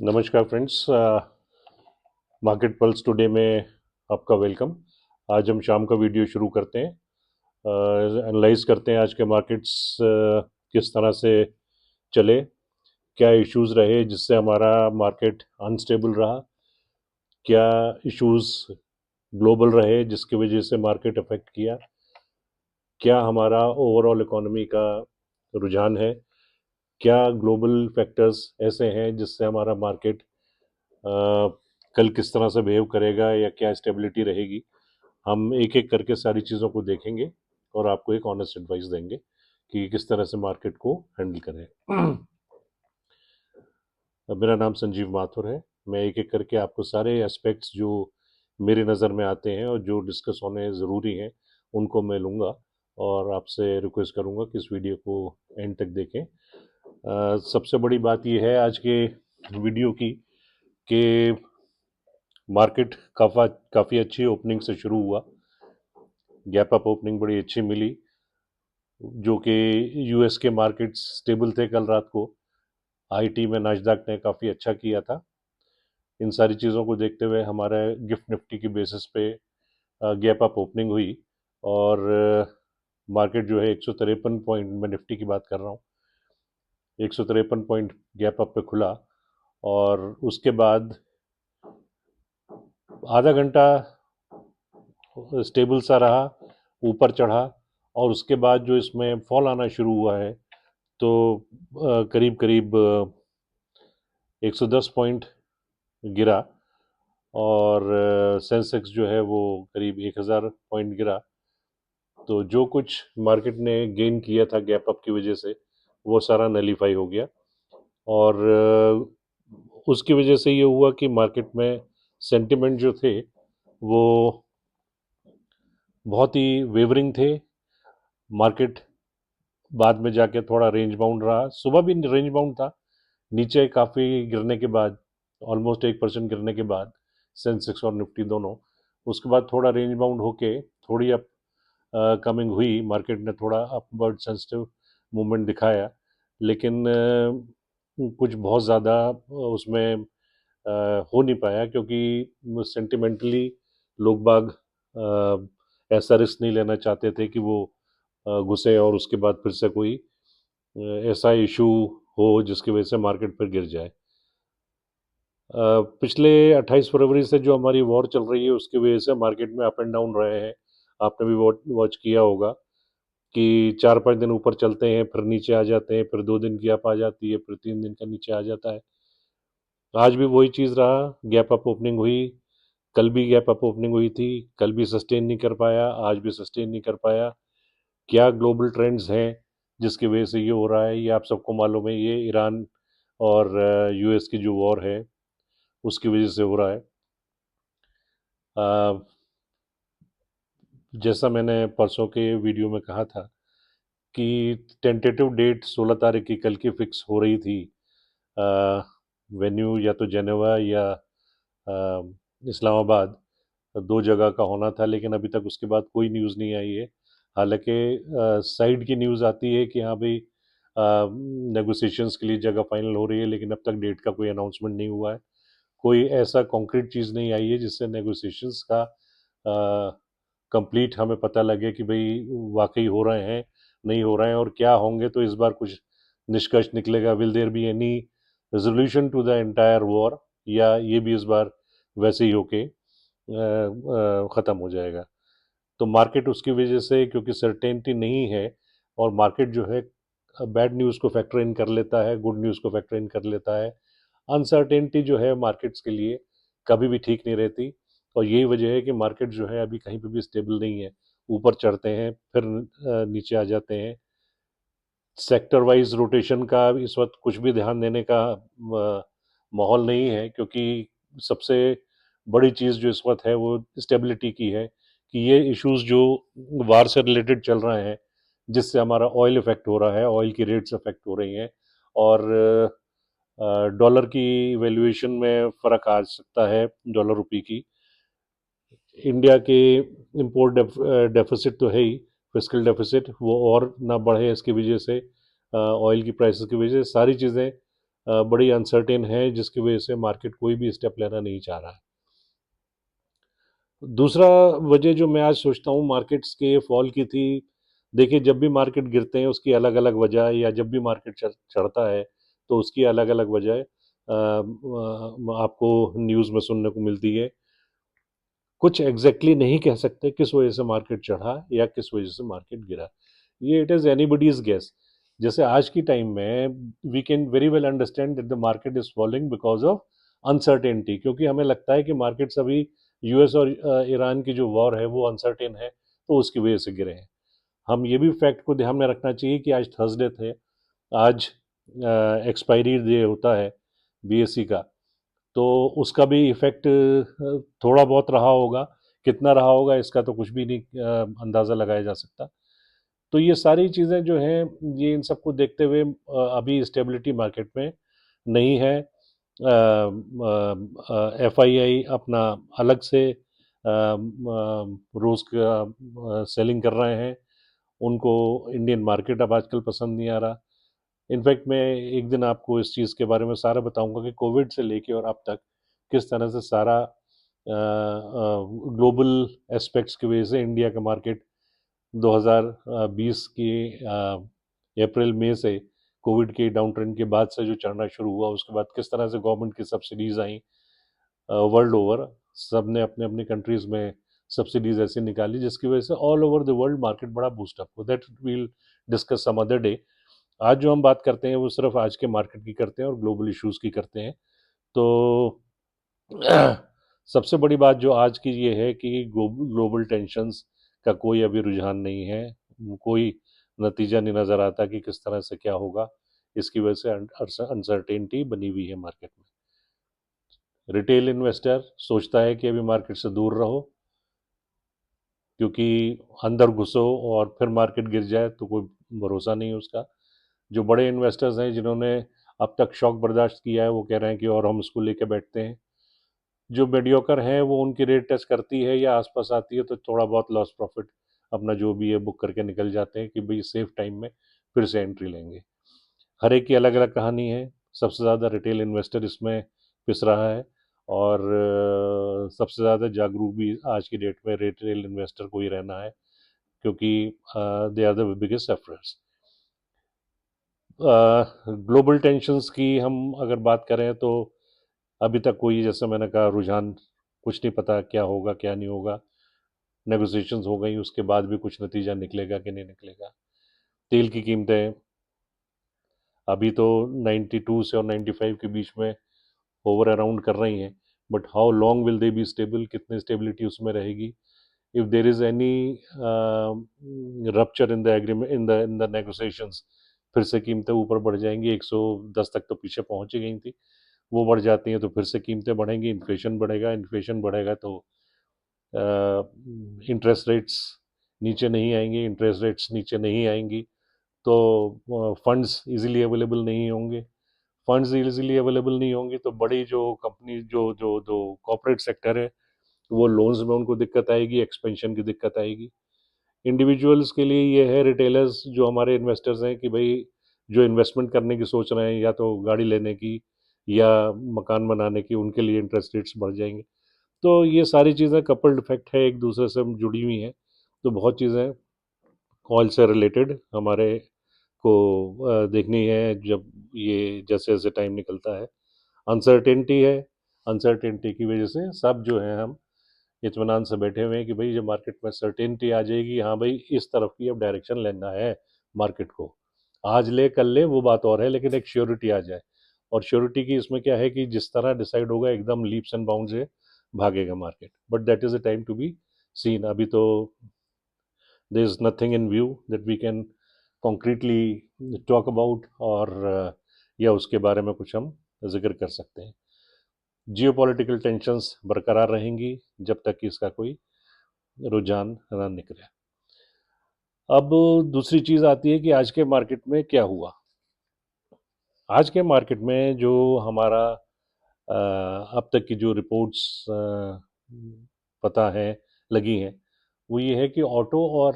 नमस्कार friends, market pulse today में आपका वेलकम। आज हम शाम का वीडियो शुरू करते हैं। एनालाइज करते हैं आज के मार्केट्स किस तरह से चले, क्या इश्यूज रहे जिससे हमारा मार्केट अनस्टेबल रहा, क्या इश्यूज ग्लोबल रहे जिसकी वजह से मार्केट अफेक्ट किया, क्या हमारा ओवरऑल इकोनॉमी का रुझान है, क्या ग्लोबल फैक्टर्स ऐसे हैं जिससे हमारा मार्केट कल किस तरह से बिहेव करेगा या क्या स्टेबिलिटी रहेगी। हम एक एक करके सारी चीज़ों को देखेंगे और आपको एक ऑनेस्ट एडवाइस देंगे कि किस तरह से मार्केट को हैंडल करें। मेरा नाम संजीव माथुर है। मैं एक एक करके आपको सारे एस्पेक्ट्स जो मेरी नज़र में आते हैं और जो डिस्कस होने ज़रूरी हैं उनको मैं लूँगा और आपसे रिक्वेस्ट करूँगा कि इस वीडियो को एंड तक देखें। सबसे बड़ी बात यह है आज के वीडियो की कि मार्केट काफ़ी अच्छी ओपनिंग से शुरू हुआ। गैप अप ओपनिंग बड़ी अच्छी मिली, जो कि यूएस के मार्केट्स स्टेबल थे कल रात को। आईटी में नास्डैक ने काफ़ी अच्छा किया था। इन सारी चीज़ों को देखते हुए हमारे गिफ्ट निफ्टी की बेसिस पे गैप अप ओपनिंग हुई और मार्केट जो है 153 पॉइंट, मैं निफ्टी की बात कर रहा हूँ, 153 पॉइंट गैप अप पे खुला और उसके बाद आधा घंटा स्टेबल सा रहा, ऊपर चढ़ा और उसके बाद जो इसमें फॉल आना शुरू हुआ है तो करीब करीब 110 पॉइंट गिरा और सेंसेक्स जो है वो करीब 1000 पॉइंट गिरा। तो जो कुछ मार्केट ने गेन किया था गैप अप की वजह से वो सारा नलीफाई हो गया और उसकी वजह से ये हुआ कि मार्केट में सेंटिमेंट जो थे वो बहुत ही वेवरिंग थे। मार्केट बाद में जाके थोड़ा रेंज बाउंड रहा, सुबह भी रेंज बाउंड था, नीचे काफ़ी गिरने के बाद, ऑलमोस्ट 1% गिरने के बाद सेंसेक्स और निफ्टी दोनों, उसके बाद थोड़ा रेंज बाउंड होके थोड़ी अप कमिंग हुई, मार्केट ने थोड़ा अपवर्ड सेंसिटिव मूवमेंट दिखाया, लेकिन कुछ बहुत ज़्यादा उसमें हो नहीं पाया क्योंकि सेंटिमेंटली लोग बाग ऐसा रिस्क नहीं लेना चाहते थे कि वो घुसे और उसके बाद फिर से कोई ऐसा इशू हो जिसकी वजह से मार्केट पर गिर जाए। पिछले 28 फरवरी से जो हमारी वॉर चल रही है उसकी वजह से मार्केट में अप एंड डाउन रहे हैं। आपने भी वॉच किया होगा कि 4-5 दिन ऊपर चलते हैं, फिर नीचे आ जाते हैं, फिर 2 दिन की अप आ जाती है, फिर 3 दिन का नीचे आ जाता है। आज भी वही चीज़ रहा, गैप अप ओपनिंग हुई, कल भी गैप अप ओपनिंग हुई थी, कल भी सस्टेन नहीं कर पाया, आज भी सस्टेन नहीं कर पाया। क्या ग्लोबल ट्रेंड्स हैं जिसकी वजह से ये हो रहा है, ये आप सबको मालूम है। ये ईरान और यूएस की जो वॉर है उसकी वजह से हो रहा है। अ, जैसा मैंने परसों के वीडियो में कहा था कि टेंटेटिव डेट 16 तारीख की कल की फिक्स हो रही थी। वेन्यू या तो जेनेवा या इस्लामाबाद, दो जगह का होना था, लेकिन अभी तक उसके बाद कोई न्यूज़ नहीं आई है। हालांकि साइड की न्यूज़ आती है कि हाँ भाई नेगोशिएशंस के लिए जगह फाइनल हो रही है, लेकिन अब तक डेट का कोई अनाउंसमेंट नहीं हुआ है। कोई ऐसा कॉन्क्रीट चीज़ नहीं आई है जिससे नेगोशिएशंस का कंप्लीट हमें पता लगे कि भाई वाकई हो रहे हैं, नहीं हो रहे हैं, और क्या होंगे तो इस बार कुछ निष्कर्ष निकलेगा। Will there be any resolution to the entire war, या ये भी इस बार वैसे ही होके ख़त्म हो जाएगा। तो मार्केट उसकी वजह से, क्योंकि सर्टेनिटी नहीं है और मार्केट जो है बैड न्यूज़ को फैक्टर इन कर लेता है, गुड न्यूज़ को फैक्टर इन कर लेता है। अनसर्टेनिटी जो है मार्केट्स के लिए कभी भी ठीक नहीं रहती और यही वजह है कि मार्केट जो है अभी कहीं पे भी स्टेबल नहीं है। ऊपर चढ़ते हैं, फिर नीचे आ जाते हैं। सेक्टर वाइज रोटेशन का इस वक्त कुछ भी ध्यान देने का माहौल नहीं है, क्योंकि सबसे बड़ी चीज़ जो इस वक्त है वो स्टेबिलिटी की है कि ये इश्यूज जो वार से रिलेटेड चल रहे हैं, जिससे हमारा ऑयल इफेक्ट हो रहा है, ऑयल की रेट्स इफेक्ट हो रही हैं और डॉलर की वैल्यूएशन में फ़र्क आ सकता है, डॉलर रुपये की। इंडिया के इंपोर्ट डेफिसिट तो है ही, फिस्कल डेफिसिट, वो और ना बढ़े इसकी वजह से, ऑयल की प्राइसेस की वजह से, सारी चीज़ें बड़ी अनसर्टेन है, जिसकी वजह से मार्केट कोई भी स्टेप लेना नहीं चाह रहा है। दूसरा वजह जो मैं आज सोचता हूँ मार्केट्स के फॉल की थी, देखिए जब भी मार्केट गिरते हैं उसकी अलग अलग वजह, या जब भी मार्केट चढ़ता है तो उसकी अलग अलग वजह आपको न्यूज़ में सुनने को मिलती है। कुछ एग्जैक्टली नहीं कह सकते किस वजह से मार्केट चढ़ा या किस वजह से मार्केट गिरा, ये इट इज़ एनीबडीज गेस। जैसे आज की टाइम में we can very well understand that the market is following because of uncertainty, क्योंकि हमें लगता है कि मार्केट्स अभी यूएस और ईरान की जो वॉर है वो अनसर्टेन है, तो उसकी वजह से गिरे हैं। हम ये भी फैक्ट को ध्यान में रखना चाहिए कि आज थर्सडे थे, आज एक्सपायरी डे होता है बीएससी का, तो उसका भी इफेक्ट थोड़ा बहुत रहा होगा। कितना रहा होगा इसका तो कुछ भी नहीं अंदाज़ा लगाया जा सकता। तो ये सारी चीज़ें जो हैं, ये इन सबको देखते हुए अभी स्टेबिलिटी मार्केट में नहीं है। एफआईआई अपना अलग से रोज़ का सेलिंग कर रहे हैं, उनको इंडियन मार्केट अब आजकल पसंद नहीं आ रहा। इनफैक्ट मैं एक दिन आपको इस चीज़ के बारे में सारा बताऊंगा कि कोविड से लेके और अब तक किस तरह से सारा ग्लोबल एस्पेक्ट्स की वजह से इंडिया का मार्केट 2020 की अप्रैल मई से कोविड के डाउन ट्रेंड के बाद से जो चढ़ना शुरू हुआ, उसके बाद किस तरह से गवर्नमेंट की सब्सिडीज आई वर्ल्ड ओवर। सब ने अपने अपने कंट्रीज में सब्सिडीज ऐसी निकाली जिसकी वजह से all over the world market बड़ा बूस्टअप हो। That we'll discuss some other day. आज जो हम बात करते हैं वो सिर्फ आज के मार्केट की करते हैं और ग्लोबल इश्यूज की करते हैं। तो सबसे बड़ी बात जो आज की ये है कि ग्लोबल टेंशन्स का कोई अभी रुझान नहीं है, कोई नतीजा नहीं नज़र आता कि किस तरह से क्या होगा। इसकी वजह से अनसर्टेनिटी बनी हुई है मार्केट में। रिटेल इन्वेस्टर सोचता है कि अभी मार्केट से दूर रहो, क्योंकि अंदर घुसो और फिर मार्केट गिर जाए तो कोई भरोसा नहीं है उसका। जो बड़े इन्वेस्टर्स हैं जिन्होंने अब तक शॉक बर्दाश्त किया है, वो कह रहे हैं कि और हम इसको लेके बैठते हैं। जो मीडियोकर हैं वो उनकी रेट टच करती है या आसपास आती है तो थोड़ा बहुत लॉस प्रॉफिट अपना जो भी है बुक करके निकल जाते हैं कि भाई सेफ टाइम में फिर से एंट्री लेंगे। हर एक की अलग अलग कहानी है। सबसे ज़्यादा रिटेल इन्वेस्टर इसमें पिस रहा है, और सबसे ज़्यादा जागरूक भी आज की डेट में रिटेल इन्वेस्टर को ही रहना है, क्योंकि they are the biggest sufferers. Global tensions की हम अगर बात करें तो अभी तक कोई, जैसे मैंने कहा, रुझान कुछ नहीं पता क्या होगा क्या नहीं होगा। नेगोशिएशंस हो गई, उसके बाद भी कुछ नतीजा निकलेगा कि नहीं निकलेगा। तेल की कीमतें अभी तो 92 से और 95 के बीच में ओवर अराउंड कर रही हैं, but how long will they be stable, कितनी स्टेबिलिटी उसमें रहेगी। If there is any rupture in the agreement, in the negotiations, फिर से कीमतें ऊपर बढ़ जाएंगी। 110 तक तो पीछे पहुंच ही गई थी, वो बढ़ जाती हैं तो फिर से कीमतें बढ़ेंगी, इन्फ्लेशन बढ़ेगा, इन्फ्लेशन बढ़ेगा तो इंटरेस्ट रेट्स नीचे नहीं आएंगे, इंटरेस्ट रेट्स नीचे नहीं आएंगी तो फंड्स इजीली अवेलेबल नहीं होंगे। फंड्स इजीली अवेलेबल नहीं होंगे तो बड़ी जो कंपनी, जो जो जो कॉर्पोरेट सेक्टर है, वो लोन्स में उनको दिक्कत आएगी, एक्सपेंशन की दिक्कत आएगी। इंडिविजुअल्स के लिए ये है, रिटेलर्स जो हमारे इन्वेस्टर्स हैं, कि भाई जो इन्वेस्टमेंट करने की सोच रहे हैं, या तो गाड़ी लेने की या मकान बनाने की, उनके लिए इंटरेस्ट रेट्स बढ़ जाएंगे। तो ये सारी चीज़ें कपल्ड इफेक्ट है, एक दूसरे से जुड़ी हुई हैं। तो बहुत चीज़ें ऑयल से रिलेटेड हमारे को देखनी है जब ये जैसे जैसे टाइम निकलता है। अनसर्टेनिटी है, अनसर्टेनिटी की वजह से सब जो है हम इत्मीनान से बैठे हुए हैं कि भाई जब मार्केट में सर्टेनिटी आ जाएगी, हाँ भाई इस तरफ की अब डायरेक्शन लेना है मार्केट को, आज ले कल ले वो बात और है, लेकिन एक श्योरिटी आ जाए। और श्योरिटी की इसमें क्या है कि जिस तरह डिसाइड होगा एकदम लीप्स एंड बाउंड से भागेगा market, but that is a time to be seen. अभी तो there is nothing in view that we can concretely talk about, और या उसके बारे में कुछ हम जिक्र कर सकते हैं। जियोपॉलिटिकल टेंशंस बरकरार रहेंगी जब तक कि इसका कोई रुझान ना निकले। अब दूसरी चीज़ आती है कि आज के मार्केट में क्या हुआ। आज के मार्केट में जो हमारा अब तक की जो रिपोर्ट्स पता है लगी हैं, वो ये है कि ऑटो और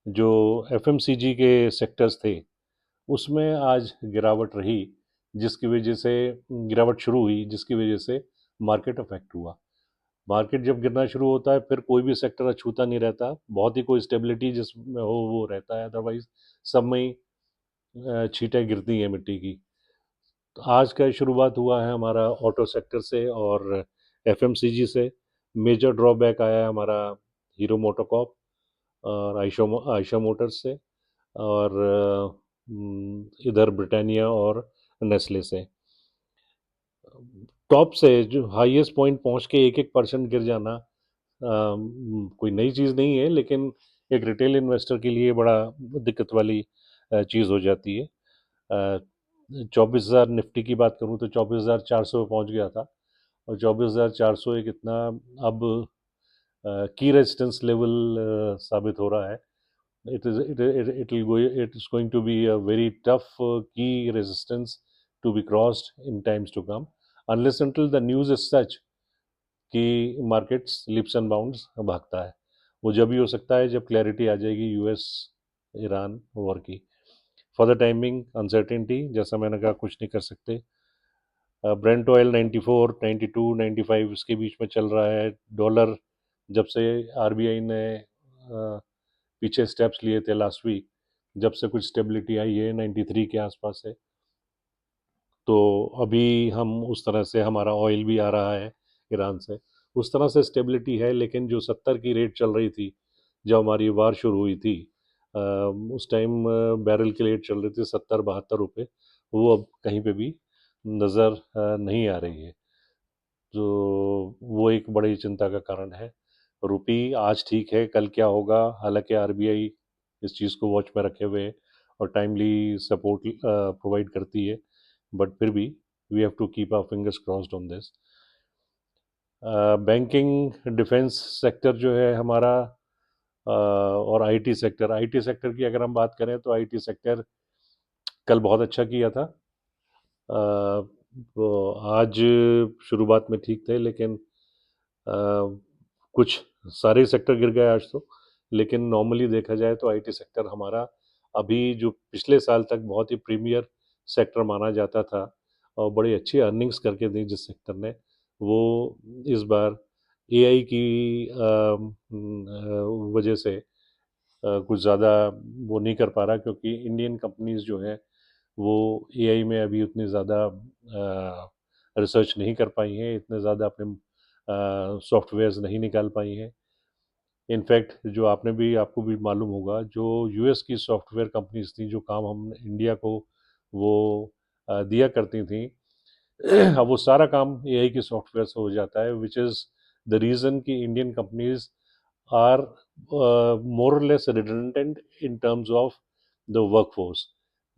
जो एफएमसीजी के सेक्टर्स थे उसमें आज गिरावट रही, जिसकी वजह से गिरावट शुरू हुई, जिसकी वजह से मार्केट अफेक्ट हुआ। मार्केट जब गिरना शुरू होता है फिर कोई भी सेक्टर अछूता नहीं रहता, बहुत ही कोई स्टेबिलिटी जिसमें हो वो रहता है, अदरवाइज सब में ही छींटें गिरती हैं मिट्टी की। तो आज का शुरुआत हुआ है हमारा ऑटो सेक्टर से और एफएमसीजी से। मेजर ड्रॉबैक आया है हमारा हीरो मोटोकॉर्प और आयशा मोटर्स से, और इधर ब्रिटानिया और नेस्ले से। टॉप से जो हाईएस्ट पॉइंट पहुंच के 1-1% गिर जाना कोई नई चीज़ नहीं है, लेकिन एक रिटेल इन्वेस्टर के लिए बड़ा दिक्कत वाली चीज़ हो जाती है। 24,000 निफ्टी की बात करूं तो 24,400 पे पहुंच गया था, और 24,400 एक इतना अब की रेजिस्टेंस लेवल साबित हो रहा है। It is going to be a very tough key resistance to be crossed in times to come, unless until the news is such कि मार्केट्स लिप्स एंड बाउंड्स भागता है। वो जब भी हो सकता है जब क्लैरिटी आ जाएगी यूएस ईरान वॉर की। फॉर द टाइमिंग अनसर्टेनिटी, जैसा मैंने कहा, कुछ नहीं कर सकते। ब्रेंट ऑयल 94, 92, 95 इसके बीच में चल रहा है। डॉलर जब से आरबीआई ने पीछे स्टेप्स लिए थे लास्ट वीक, जब से कुछ स्टेबिलिटी आई है 93 के आसपास है। तो अभी हम उस तरह से, हमारा ऑयल भी आ रहा है ईरान से, उस तरह से स्टेबिलिटी है। लेकिन जो 70 की रेट चल रही थी जब हमारी वार शुरू हुई थी, उस टाइम बैरल की रेट चल रही थी 70-72 रुपये, वो अब कहीं पे भी नज़र नहीं आ रही है। तो वो एक बड़ी चिंता का कारण है। रुपी आज ठीक है, कल क्या होगा? हालांकि आरबीआई इस चीज़ को वॉच में रखे हुए है और टाइमली सपोर्ट प्रोवाइड करती है, बट फिर भी we have to keep our fingers crossed on this. Banking defence sector जो है हमारा, और आईटी सेक्टर की अगर हम बात करें तो आईटी सेक्टर कल बहुत अच्छा किया था। वो आज शुरुआत में ठीक थे, लेकिन कुछ सारे सेक्टर गिर गए आज तो। लेकिन नॉर्मली देखा जाए तो आईटी सेक्टर हमारा अभी, जो पिछले साल तक बहुत ही प्रीमियर सेक्टर माना जाता था और बड़ी अच्छी अर्निंग्स करके दी जिस सेक्टर ने, वो इस बार एआई की वजह से कुछ ज़्यादा वो नहीं कर पा रहा, क्योंकि इंडियन कंपनीज जो हैं वो एआई में अभी उतनी ज़्यादा रिसर्च नहीं कर पाई हैं, इतने ज़्यादा अपने सॉफ्टवेयर्स नहीं निकाल पाई हैं। इनफैक्ट जो आपको भी मालूम होगा, जो यूएस की सॉफ्टवेयर कंपनीज थी, जो काम हम इंडिया को वो दिया करती थी, अब वो सारा काम एआई के सॉफ्टवेयर से हो जाता है, विच इज़ द रीज़न कि इंडियन कंपनीज आर मोर और less redundant in terms of the workforce.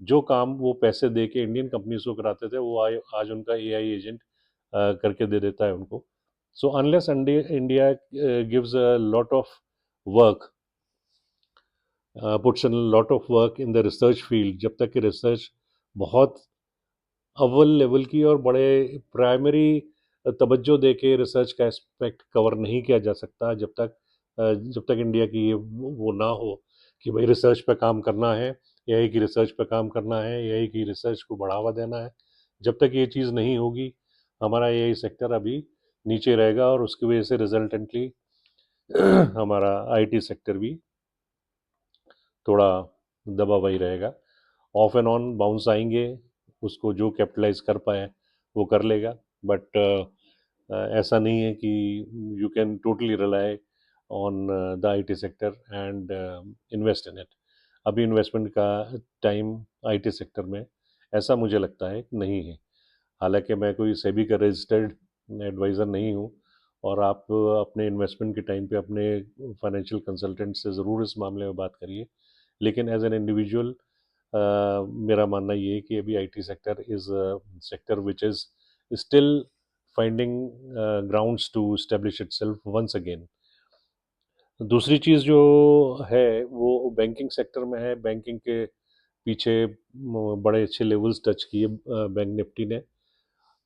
जो काम वो पैसे दे के इंडियन कंपनीज को कराते थे, वो आज उनका एआई एजेंट करके दे देता है उनको। So unless India gives a lot of work, puts in lot of work in the research field, जब तक कि रिसर्च बहुत अव्वल लेवल की और बड़े प्राइमरी तवज्जो दे के रिसर्च का एस्पेक्ट कवर नहीं किया जा सकता, जब तक इंडिया की ये वो ना हो कि भाई रिसर्च पे काम करना है, एआई की रिसर्च पे काम करना है, एआई की रिसर्च को बढ़ावा देना है। जब तक ये चीज़ नहीं होगी, हमारा एआई सेक्टर अभी नीचे रहेगा, और उसकी वजह से रिजल्टेंटली हमारा आईटी सेक्टर भी थोड़ा दबा हुआ ही रहेगा। ऑफ एंड ऑन बाउंस आएंगे, उसको जो कैपिटलाइज कर पाए वो कर लेगा, बट ऐसा नहीं है कि you can totally rely on the IT sector and invest in it. अभी इन्वेस्टमेंट का टाइम आईटी सेक्टर में ऐसा मुझे लगता है कि नहीं है। हालांकि मैं कोई सेबी का रजिस्टर्ड एडवाइज़र नहीं हूँ, और आप अपने इन्वेस्टमेंट के टाइम पे अपने फाइनेंशियल कंसल्टेंट से ज़रूर इस मामले में बात करिए। लेकिन एज एन इंडिविजुअल मेरा मानना ये है कि अभी IT sector is sector which is still finding grounds to establish itself once again. दूसरी चीज़ जो है वो बैंकिंग सेक्टर में है। बैंकिंग के पीछे बड़े अच्छे लेवल्स टच किए बैंक निफ्टी ने,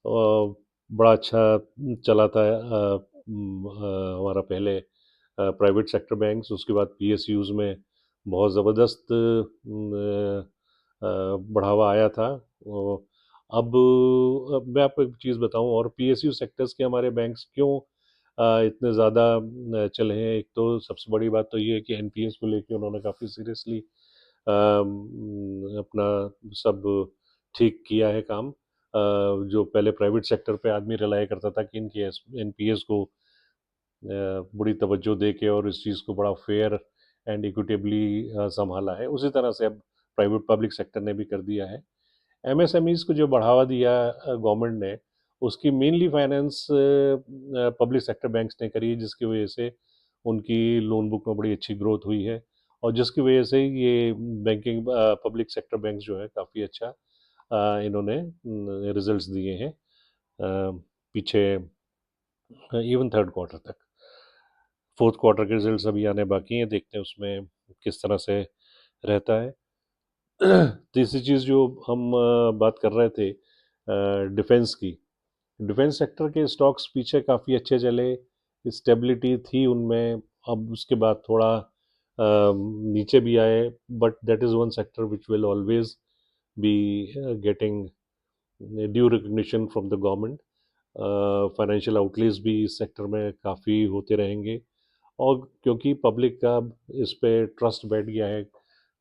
और बड़ा अच्छा चला था हमारा पहले प्राइवेट सेक्टर बैंक्स, उसके बाद पीएसयूज़ में बहुत ज़बरदस्त बढ़ावा आया था। अब मैं आपको एक चीज़ बताऊं, और पीएसयू सेक्टर्स के हमारे बैंक्स क्यों इतने ज़्यादा चले हैं। एक तो सबसे बड़ी बात तो ये है कि एनपीएस को लेके उन्होंने काफ़ी सीरियसली अपना सब ठीक किया है काम। जो पहले प्राइवेट सेक्टर पे आदमी रिलाई करता था कि इनकी एनपीएस को बड़ी तवज्जो दे के और इस चीज़ को बड़ा फेयर एंड इक्विटेबली संभाला है, उसी तरह से अब प्राइवेट पब्लिक सेक्टर ने भी कर दिया है। एमएसएमईज को जो बढ़ावा दिया गवर्नमेंट ने, उसकी mainly finance public sector banks ने करी, जिसकी वजह से उनकी लोन बुक में बड़ी अच्छी ग्रोथ हुई है, और जिसकी वजह से ये बैंकिंग पब्लिक सेक्टर बैंक जो है काफ़ी अच्छा इन्होंने रिजल्ट्स दिए हैं पीछे, इवन थर्ड क्वार्टर तक। फोर्थ क्वार्टर के रिजल्ट्स अभी आने बाकी हैं, देखते हैं उसमें किस तरह से रहता है। तीसरी चीज़ जो हम बात कर रहे थे डिफेंस की, डिफेंस सेक्टर के स्टॉक्स पीछे काफ़ी अच्छे चले, स्टेबिलिटी थी उनमें। अब उसके बाद थोड़ा नीचे भी आए, but that is one sector which will always be getting due recognition from the government. Financial outlays भी इस सेक्टर में काफ़ी होते रहेंगे, और क्योंकि पब्लिक का इस पे ट्रस्ट बैठ गया है,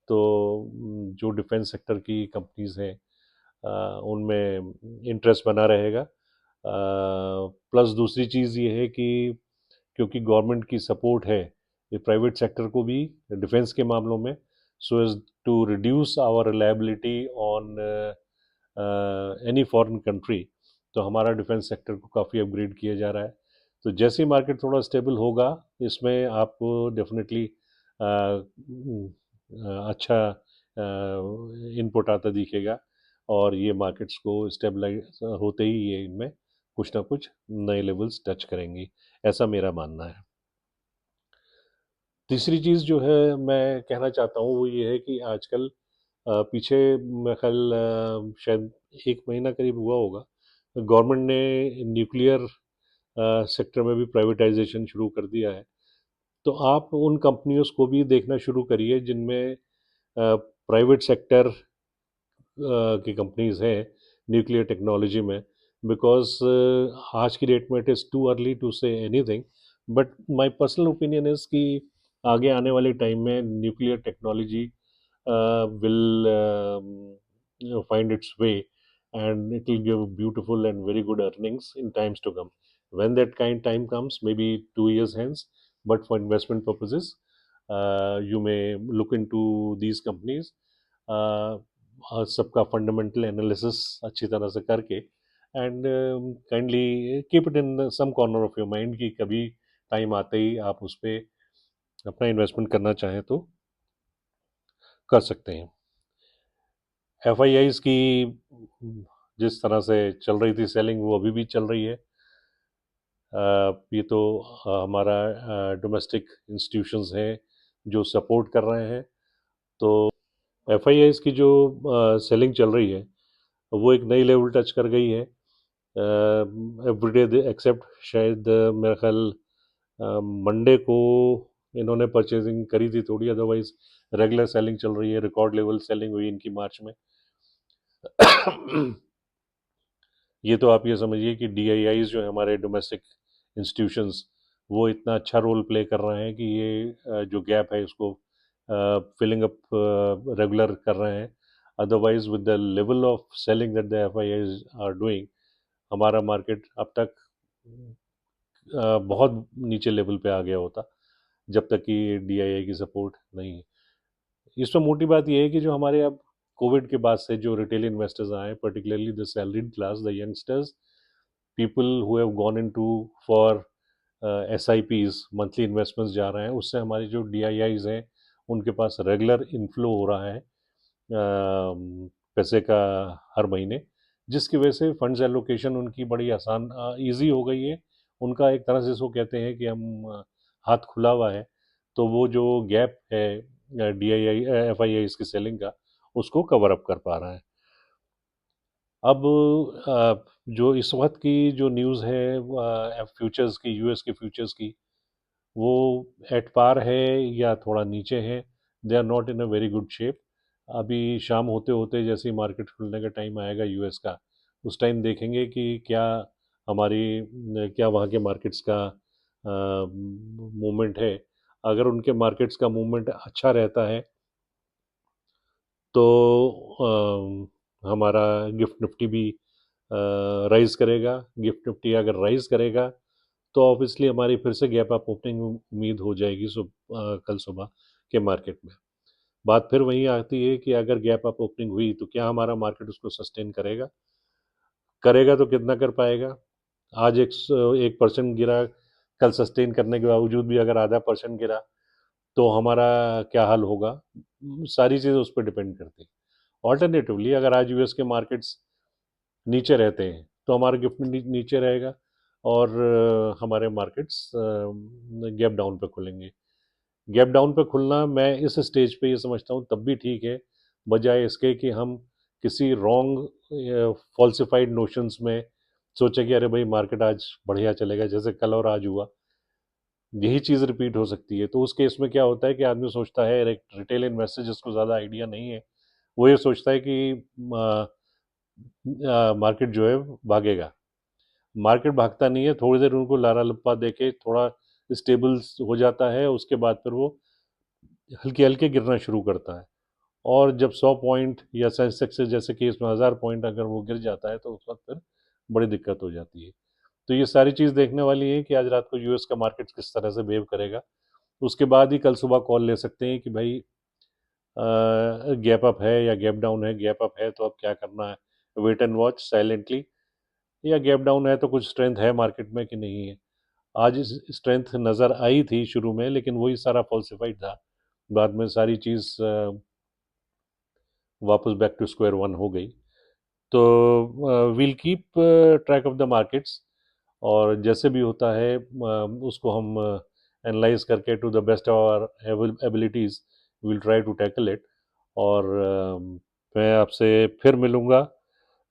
तो जो डिफेंस सेक्टर की कंपनीज हैं उनमें इंटरेस्ट बना रहेगा। प्लस दूसरी चीज़ ये है कि क्योंकि गवर्नमेंट की सपोर्ट है ये प्राइवेट सेक्टर को भी डिफेंस के मामलों में, so as to reduce our reliability on any foreign country, तो हमारा डिफेंस सेक्टर को काफ़ी अपग्रेड किया जा रहा है। तो जैसे ही मार्केट थोड़ा स्टेबल होगा, इसमें आपको डेफिनेटली अच्छा इनपुट आता दिखेगा, और ये मार्केट्स को स्टेबलाइज होते ही ये इनमें कुछ ना कुछ नए लेवल्स टच करेंगी, ऐसा मेरा मानना है। तीसरी चीज़ जो है मैं कहना चाहता हूँ वो ये है कि आजकल पीछे मैं कल शायद एक महीना करीब हुआ होगा, गवर्नमेंट ने न्यूक्लियर सेक्टर में भी प्राइवेटाइजेशन शुरू कर दिया है। तो आप उन कंपनियों को भी देखना शुरू करिए जिनमें प्राइवेट सेक्टर की कंपनीज हैं न्यूक्लियर टेक्नोलॉजी में, बिकॉज आज की डेट में it is too early to say anything, but my personal opinion is कि आगे आने वाले टाइम में nuclear technology will find its way, and it will give beautiful and very good earnings in times to come. When that kind time comes, maybe 2 years hence, but for investment purposes, you may look into these companies. सबका fundamental analysis अच्छी तरह से करके, and kindly keep it in some corner of your mind कि कभी time आते ही आप उस पर अपना इन्वेस्टमेंट करना चाहें तो कर सकते हैं। एफआईआईज की जिस तरह से चल रही थी सेलिंग, वो अभी भी चल रही है। ये तो हमारा डोमेस्टिक इंस्टीट्यूशंस हैं जो सपोर्ट कर रहे हैं। तो एफआईआईज की जो सेलिंग चल रही है वो एक नई लेवल टच कर गई है। एवरीडे एक्सेप्ट शायद मेरा ख्याल मंडे को इन्होंने परचेजिंग करी थी थोड़ी, अदरवाइज रेगुलर सेलिंग चल रही है। रिकॉर्ड लेवल सेलिंग हुई इनकी मार्च में। ये तो आप ये समझिए कि डीआईआईज जो है हमारे डोमेस्टिक इंस्टीट्यूशंस, वो इतना अच्छा रोल प्ले कर रहे हैं कि ये जो गैप है उसको फिलिंग अप रेगुलर कर रहे हैं। Otherwise with the level of selling that the FIIs are doing, हमारा मार्केट अब तक बहुत नीचे लेवल पे आ गया होता जब तक कि डीआईआई की सपोर्ट नहीं है। इसमें मोटी बात यह है कि जो हमारे अब कोविड के बाद से जो रिटेल इन्वेस्टर्स आए, particularly the salaried class, the youngsters, people who have gone into for S I Ps, monthly investments जा रहे हैं, उससे हमारी जो डी आई आईज हैं उनके पास रेगुलर इनफ्लो हो रहा है पैसे का हर महीने, जिसकी वजह से फंड्स एलोकेशन उनकी बड़ी आसान इजी हो गई है। उनका एक तरह से इसको कहते हैं कि हम हाथ खुला हुआ है, तो वो जो गैप है D I I F I आई इसकी सेलिंग का, उसको कवर अप कर पा रहा है। अब जो इस वक्त की जो न्यूज़ है फ्यूचर्स की, यूएस के फ्यूचर्स की, वो एट पार है या थोड़ा नीचे है। They are not in a very good shape. अभी शाम होते होते जैसे ही मार्केट खुलने का टाइम आएगा यूएस का, उस टाइम देखेंगे कि क्या हमारी क्या वहाँ के मार्केट्स का मूवमेंट है। अगर उनके मार्केट्स का मूवमेंट अच्छा रहता है तो हमारा गिफ्ट निफ्टी भी राइज करेगा। गिफ्ट निफ्टी अगर राइज करेगा तो ऑब्वियसली हमारी फिर से गैप अप ओपनिंग उम्मीद हो जाएगी कल सुबह के मार्केट में। बात फिर वहीं आती है कि अगर गैप अप ओपनिंग हुई तो क्या हमारा मार्केट उसको सस्टेन करेगा। करेगा तो कितना कर पाएगा। आज 1% गिरा, कल सस्टेन करने के बावजूद भी अगर आधा परसेंट गिरा तो हमारा क्या हाल होगा। सारी चीज़ें उस पर डिपेंड करती हैं। ऑल्टरनेटिवली अगर आज यूएस के मार्केट्स नीचे रहते हैं तो हमारा गिफ्ट नीचे रहेगा और हमारे मार्केट्स गैप डाउन पे खुलेंगे। गैप डाउन पे खुलना मैं इस स्टेज पे ये समझता हूँ तब भी ठीक है, बजाय इसके कि हम किसी रॉन्ग फॉल्सिफाइड नोशंस में सोचे कि अरे भाई मार्केट आज बढ़िया चलेगा, जैसे कल और आज हुआ। यही चीज़ रिपीट हो सकती है। तो उस केस में क्या होता है कि आदमी सोचता है, रिटेल इन्वेस्टर जिसको ज़्यादा आइडिया नहीं है वो ये सोचता है कि मार्केट जो है भागेगा। मार्केट भागता नहीं है, थोड़ी देर उनको लारा लप्पा देके थोड़ा स्टेबल हो जाता है, उसके बाद फिर वो हल्के हल्के गिरना शुरू करता है। और जब 100 पॉइंट या सेंसेक्स जैसे केस में 1000 पॉइंट अगर वो गिर जाता है तो उस वक्त फिर बड़ी दिक्कत हो जाती है। तो ये सारी चीज़ देखने वाली है कि आज रात को यूएस का मार्केट किस तरह से बिहेव करेगा। उसके बाद ही कल सुबह कॉल ले सकते हैं कि भाई गैप अप है या गैप डाउन है। गैप अप है तो अब क्या करना है, वेट एंड वॉच साइलेंटली, या गैप डाउन है तो कुछ स्ट्रेंथ है मार्केट में कि नहीं है। आज स्ट्रेंथ नज़र आई थी शुरू में, लेकिन वही सारा फॉल्सिफाइड था। बाद में सारी चीज़ वापस बैक टू स्क्वायर वन हो गई। तो we'll keep track of the markets, और जैसे भी होता है उसको हम एनालाइज करके to the best of our abilities will try to tackle it. और मैं आपसे फिर मिलूँगा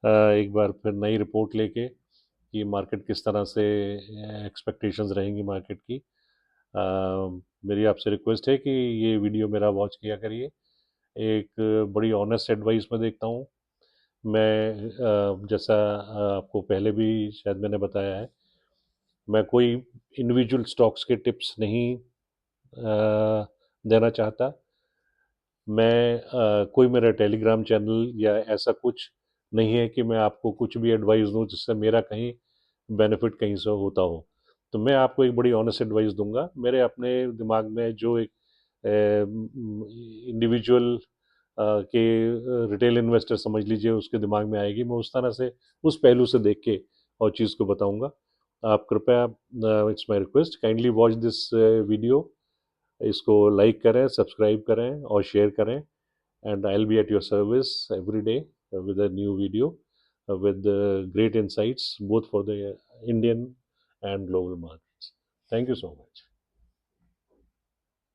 एक बार फिर नई रिपोर्ट लेके कि मार्केट किस तरह से एक्सपेक्टेशंस रहेंगी मार्केट की। अ, मेरी आपसे रिक्वेस्ट है कि ये वीडियो मेरा वॉच किया करिए। एक बड़ी ऑनेस्ट एडवाइस मैं देखता हूँ। मैं जैसा आपको पहले भी शायद मैंने बताया है, मैं कोई इंडिविजुअल स्टॉक्स के टिप्स नहीं देना चाहता। मैं कोई मेरा टेलीग्राम चैनल या ऐसा कुछ नहीं है कि मैं आपको कुछ भी एडवाइस दूँ जिससे मेरा कहीं बेनिफिट कहीं से होता हो। तो मैं आपको एक बड़ी ऑनेस्ट एडवाइस दूंगा। मेरे अपने दिमाग में जो एक इंडिविजुअल के रिटेल इन्वेस्टर समझ लीजिए उसके दिमाग में आएगी, मैं उस तरह से उस पहलू से देख के और चीज़ को बताऊंगा। आप कृपया, it's my request, kindly watch this video. इसको लाइक करें, सब्सक्राइब करें और शेयर करें। And I will be at your service every day with a new video with great insights both for the Indian and global markets. Thank you so much.